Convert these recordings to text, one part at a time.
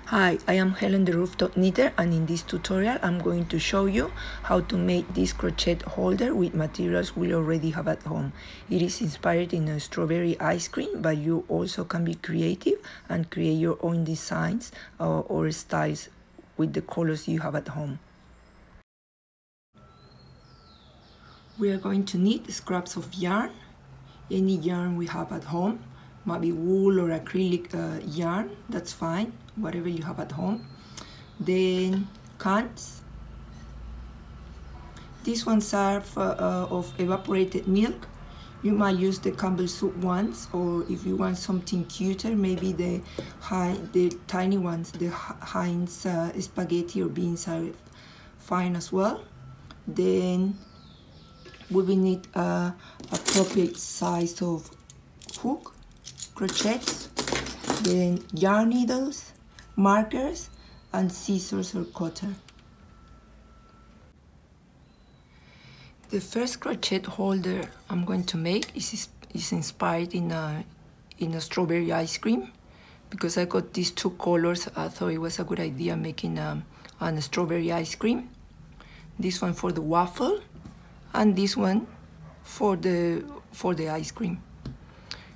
Hi, I am Helen the Rooftop Knitter, and in this tutorial I'm going to show you how to make this crochet holder with materials we already have at home. It is inspired in a strawberry ice cream, but you also can be creative and create your own designs or styles with the colors you have at home. We are going to need scraps of yarn, any yarn we have at home. Might be wool or acrylic yarn, that's fine, whatever you have at home. Then cans. These ones are of evaporated milk. You might use the Campbell soup ones, or if you want something cuter, maybe the tiny ones, the Heinz spaghetti or beans are fine as well. Then we will need appropriate size of hook, crochets, then yarn needles, markers, and scissors or cutter. The first crochet holder I'm going to make is inspired in a strawberry ice cream, because I got these two colors. I thought it was a good idea making a strawberry ice cream. This one for the waffle, and this one for the ice cream.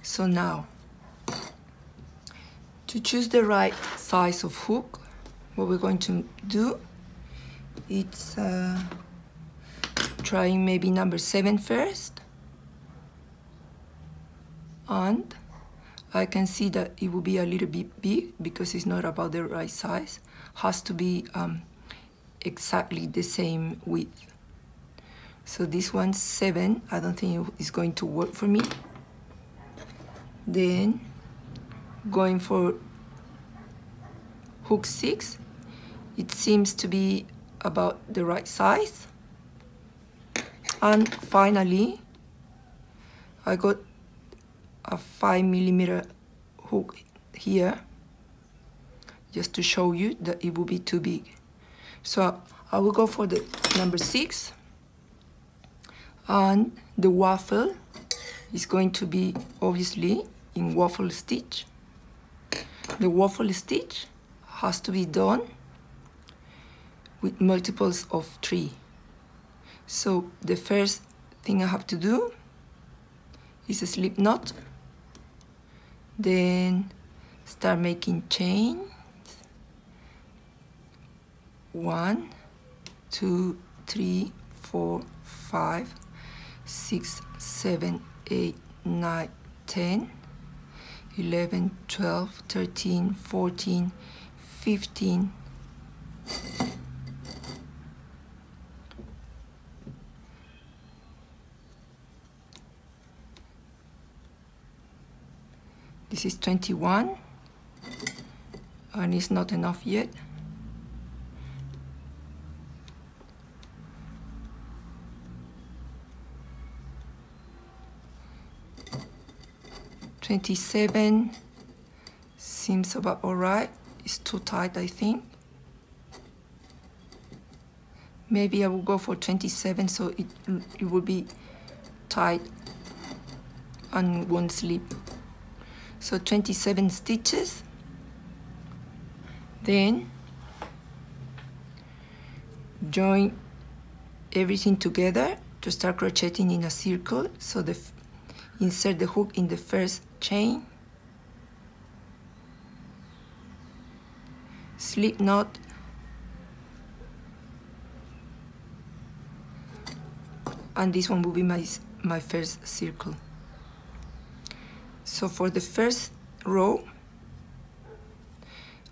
So now, to choose the right size of hook, what we're going to do, it's trying maybe number 7 first. And I can see that it will be a little bit big because it's not about the right size. Has to be exactly the same width. So this one's 7, I don't think it's going to work for me. Then going for hook 6, it seems to be about the right size. And finally, I got a 5mm hook here, just to show you that it will be too big. So I will go for the number 6, and the waffle is going to be obviously in waffle stitch. The waffle stitch has to be done with multiples of 3. So the first thing I have to do is a slip knot, then start making chains. 1, 2, 3, 4, 5, 6, 7, 8, 9, 10, 11, 12, 13, 14, 15. This is 21, and it's not enough yet. $27 seems about all right. It's too tight, I think. Maybe I will go for 27, so it will be tight and won't slip. So 27 stitches. Then join everything together to start crocheting in a circle. So insert the hook in the first chain, slip knot, and this one will be my first circle. So for the first row,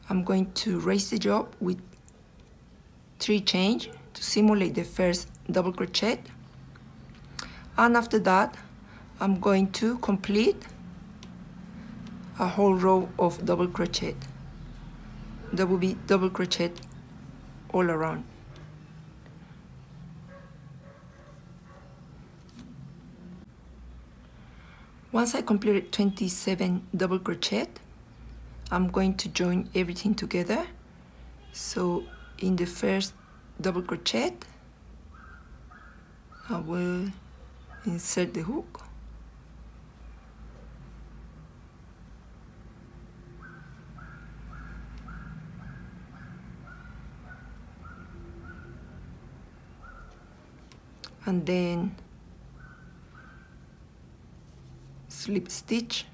I'm going to raise the job with 3 chains to simulate the first double crochet, and after that I'm going to complete a whole row of double crochet. There will be double crochet all around. Once I completed 27 double crochet, I'm going to join everything together. So in the first double crochet, I will insert the hook, and then slip stitch,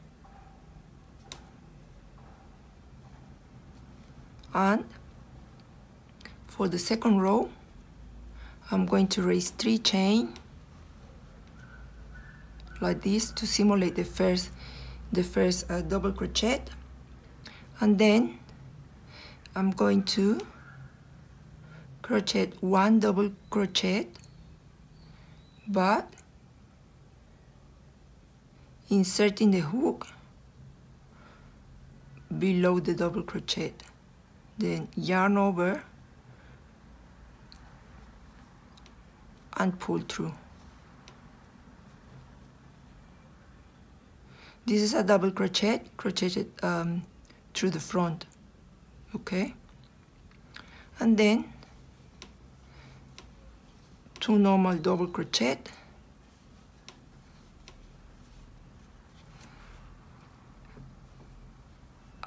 and for the second row I'm going to raise 3 chain like this to simulate the first double crochet, and then I'm going to crochet 1 double crochet, but inserting the hook below the double crochet, then yarn over and pull through. This is a double crochet, crocheted through the front, okay? And then 2 normal double crochet,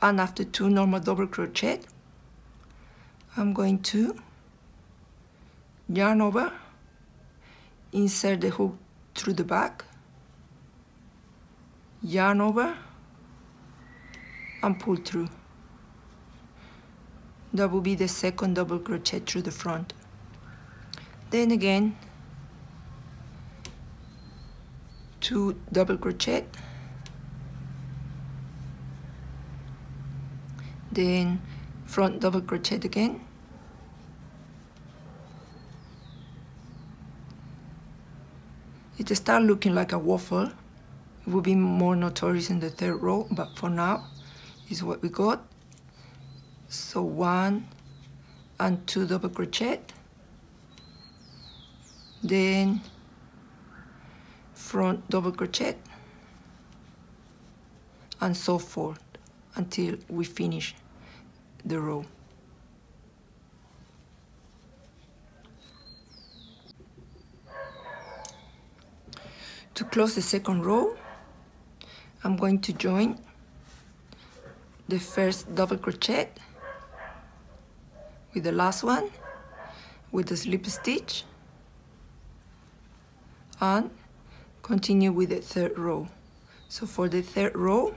and after 2 normal double crochet I'm going to yarn over, insert the hook through the back, yarn over and pull through. That will be the second double crochet through the front. Then again 2 double crochet, then front double crochet again, it starts looking like a waffle. It will be more notorious in the third row, but for now is what we got. So 1 and 2 double crochet, then front double crochet, and so forth until we finish the row. To close the second row, I'm going to join the first double crochet with the last one with a slip stitch and continue with the third row. So for the third row,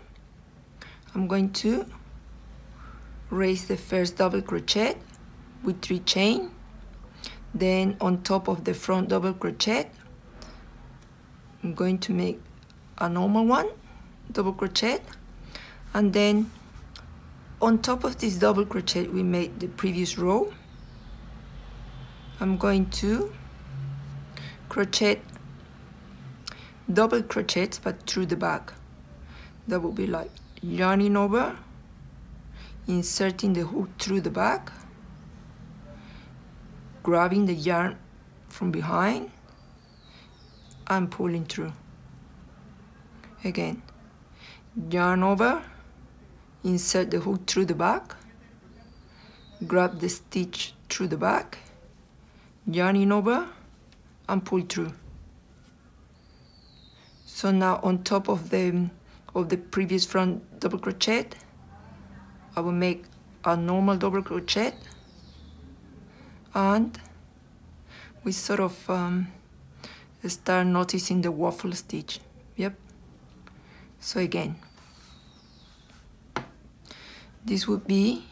I'm going to raise the first double crochet with 3 chain, then on top of the front double crochet I'm going to make a normal one, double crochet, and then on top of this double crochet we made the previous row, I'm going to crochet double crochets but through the back. That will be like yarning over, inserting the hook through the back, grabbing the yarn from behind and pulling through. Again, yarn over, insert the hook through the back, grab the stitch through the back, yarning over and pull through. So now on top of the previous front double crochet, I will make a normal double crochet, and we sort of start noticing the waffle stitch. Yep. So again, this would be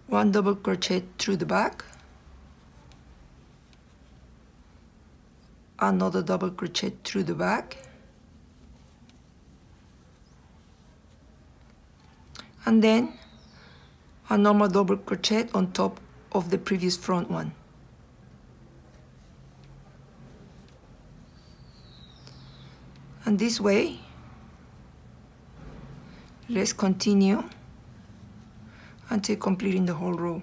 1 double crochet through the back, another double crochet through the back, and then a normal double crochet on top of the previous front one. And this way, let's continue until completing the whole row.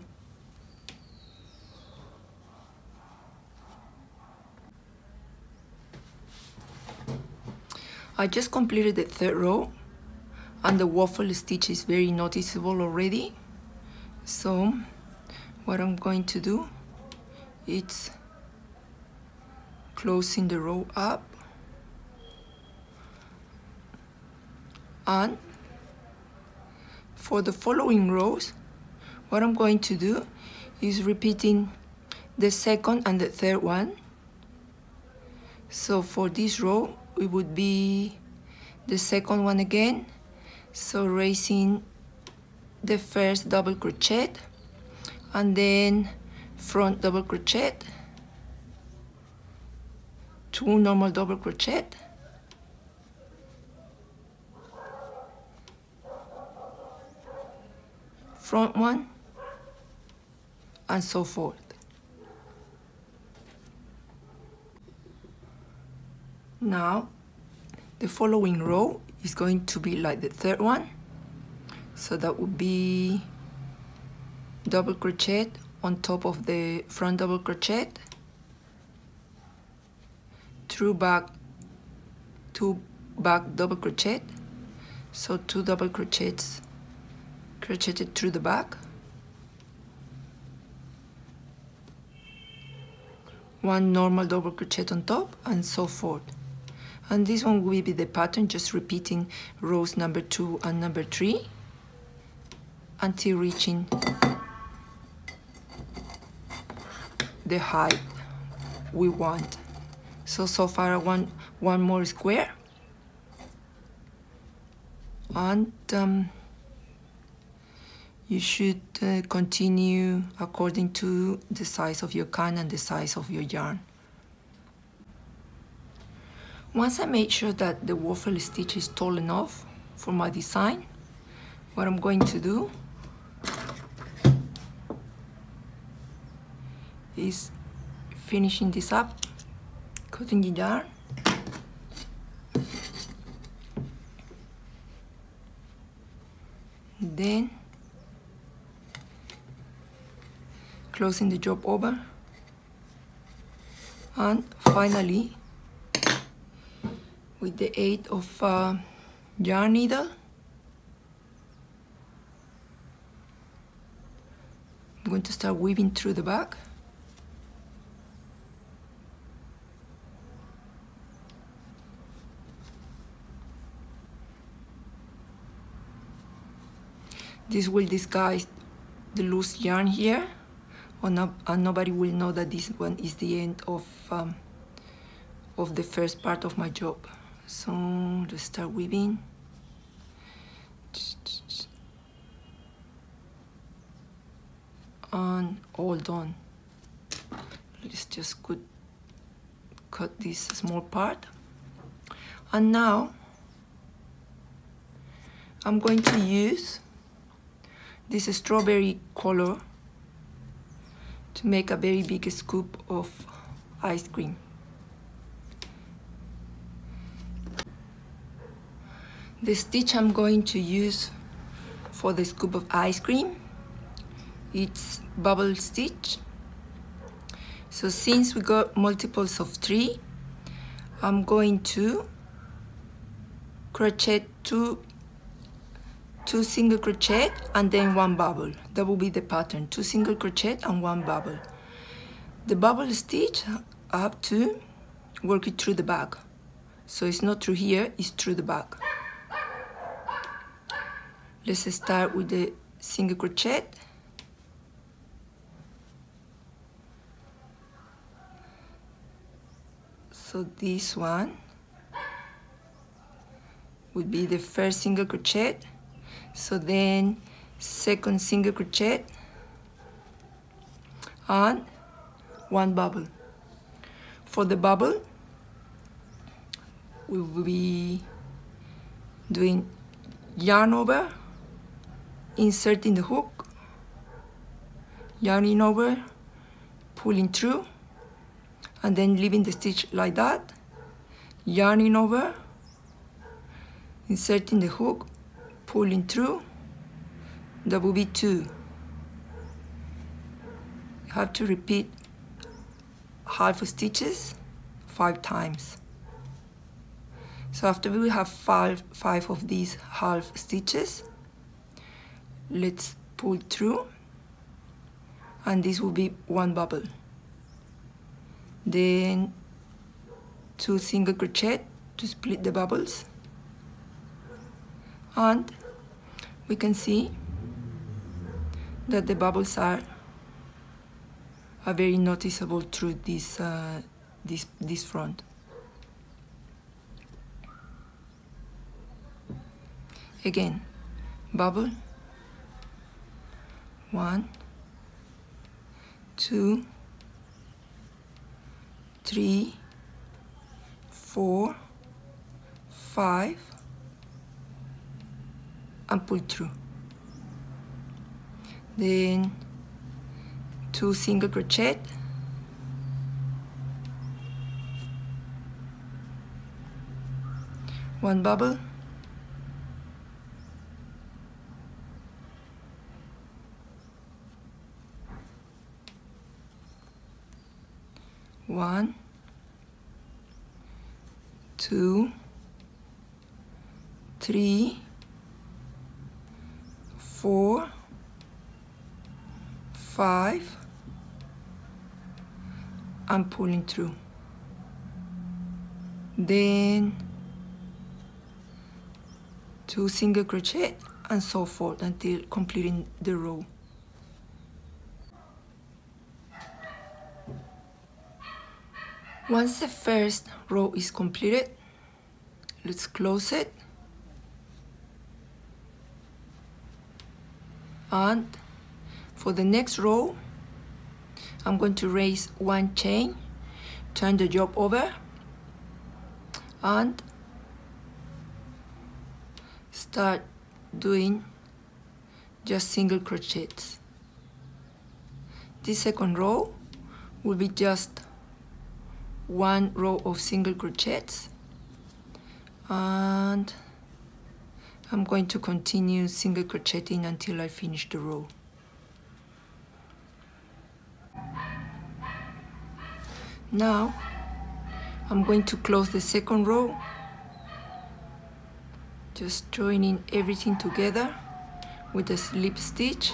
I just completed the third row and the waffle stitch is very noticeable already. So what I'm going to do is closing the row up, and for the following rows what I'm going to do is repeating the second and the third one. So for this row it would be the second one again, so raising the first double crochet and then front double crochet, 2 normal double crochet, front one, and so forth. Now the following row is going to be like the third one, so that would be double crochet on top of the front double crochet, two back double crochet, so 2 double crochets crocheted through the back, 1 normal double crochet on top, and so forth. And this one will be the pattern, just repeating rows number 2 and number 3 until reaching the height we want. So far I want 1 more square, and you should continue according to the size of your can and the size of your yarn. Once I made sure that the waffle stitch is tall enough for my design, what I'm going to do is finishing this up, cutting the yarn, then closing the job over, and finally with the aid of a yarn needle, I'm going to start weaving through the back. This will disguise the loose yarn here, and nobody will know that this one is the end of the first part of my job. So let's start weaving. And all done. Let's just cut this small part. And now I'm going to use this strawberry color to make a very big scoop of ice cream. The stitch I'm going to use for the scoop of ice cream, it's bubble stitch. So since we got multiples of 3, I'm going to crochet two single crochet and then 1 bubble. That will be the pattern, 2 single crochet and 1 bubble. The bubble stitch, I have to work it through the back. So it's not through here, it's through the back. Let's start with the single crochet. So this one would be the first single crochet. So then second single crochet and 1 bubble. For the bubble, we will be doing yarn over, inserting the hook, yarning over, pulling through, and then leaving the stitch like that, yarning over, inserting the hook, pulling through. That will be 2. You have to repeat half stitches 5 times. So after we have five of these half stitches, let's pull through, and this will be 1 bubble. Then 2 single crochet to split the bubbles, and we can see that the bubbles are are very noticeable through this this front. Again, bubble, 1, 2, 3, 4, 5, and pull through. Then 2 single crochet, 1 bubble, 1, 2, 3, 4, 5, and pulling through. Then 2 single crochet, and so forth until completing the row. Once the first row is completed, let's close it, and for the next row I'm going to raise 1 chain, turn the job over, and start doing just single crochets. This second row will be just 1 row of single crochets, and I'm going to continue single crocheting until I finish the row. Now I'm going to close the second row, just joining everything together with a slip stitch.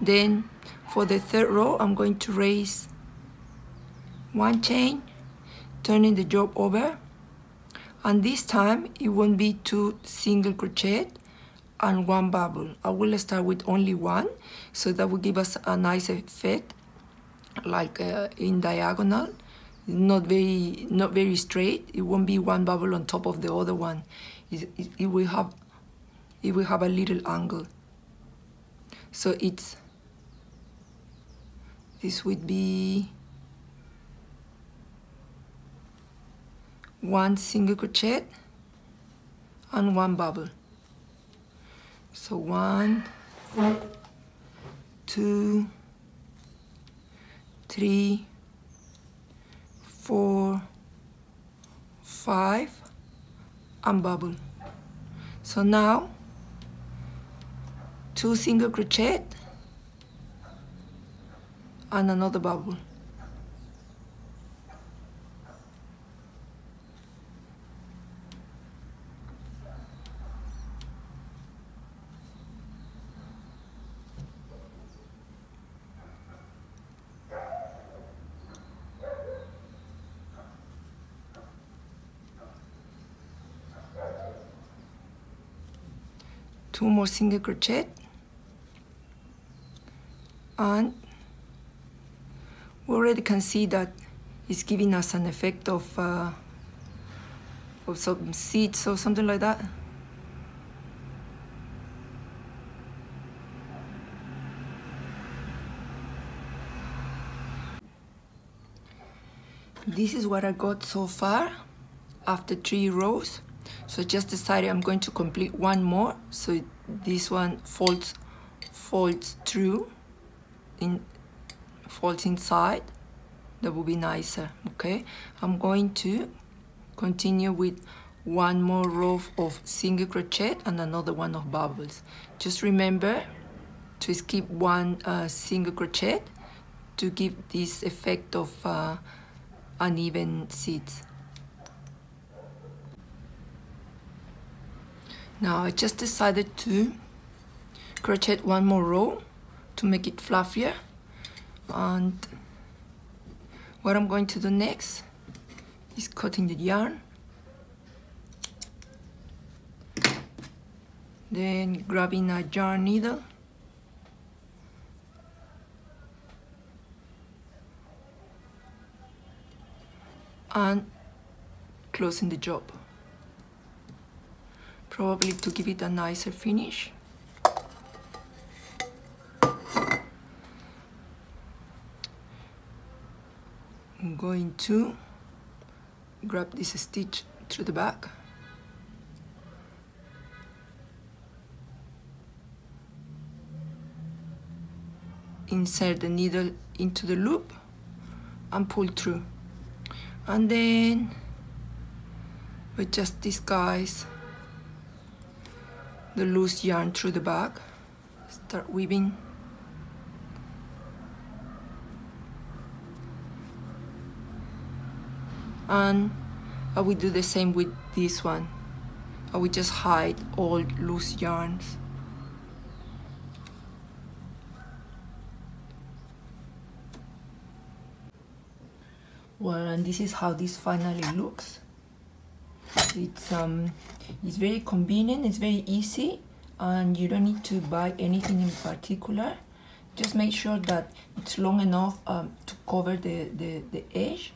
Then for the third row I'm going to raise 1 chain, turning the job over, and this time it won't be 2 single crochet and 1 bubble. I will start with only 1, so that will give us a nice effect, like in diagonal, not very straight. It won't be 1 bubble on top of the other one. It will have a little angle. So this would be 1 single crochet and 1 bubble. So 1, 2, 3, 4, 5, and bubble. So now 2 single crochet and another bubble. Two more single crochet, and we already can see that it's giving us an effect of some seeds or something like that. This is what I got so far after 3 rows. So I just decided I'm going to complete 1 more, so this one folds through, folds inside. That will be nicer. Okay, I'm going to continue with 1 more row of single crochet and another one of bubbles. Just remember to skip 1 single crochet to give this effect of uneven seeds. Now I just decided to crochet 1 more row to make it fluffier, and what I'm going to do next is cutting the yarn, then grabbing a yarn needle, and closing the job, probably to give it a nicer finish. I'm going to grab this stitch through the back, insert the needle into the loop and pull through, and then we just disguise the loose yarn through the back, start weaving. And I will do the same with this one. I will just hide all loose yarns. Well, and this is how this finally looks. It's very convenient, it's very easy, and you don't need to buy anything in particular. Just make sure that it's long enough to cover the edge,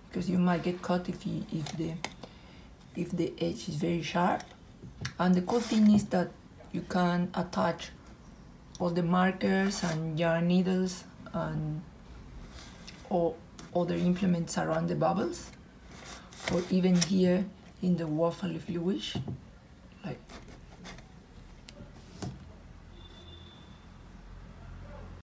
because you might get caught if the edge is very sharp. And the cool thing is that you can attach all the markers and yarn needles and all other implements around the bubbles, or even here in the waffle if you wish, like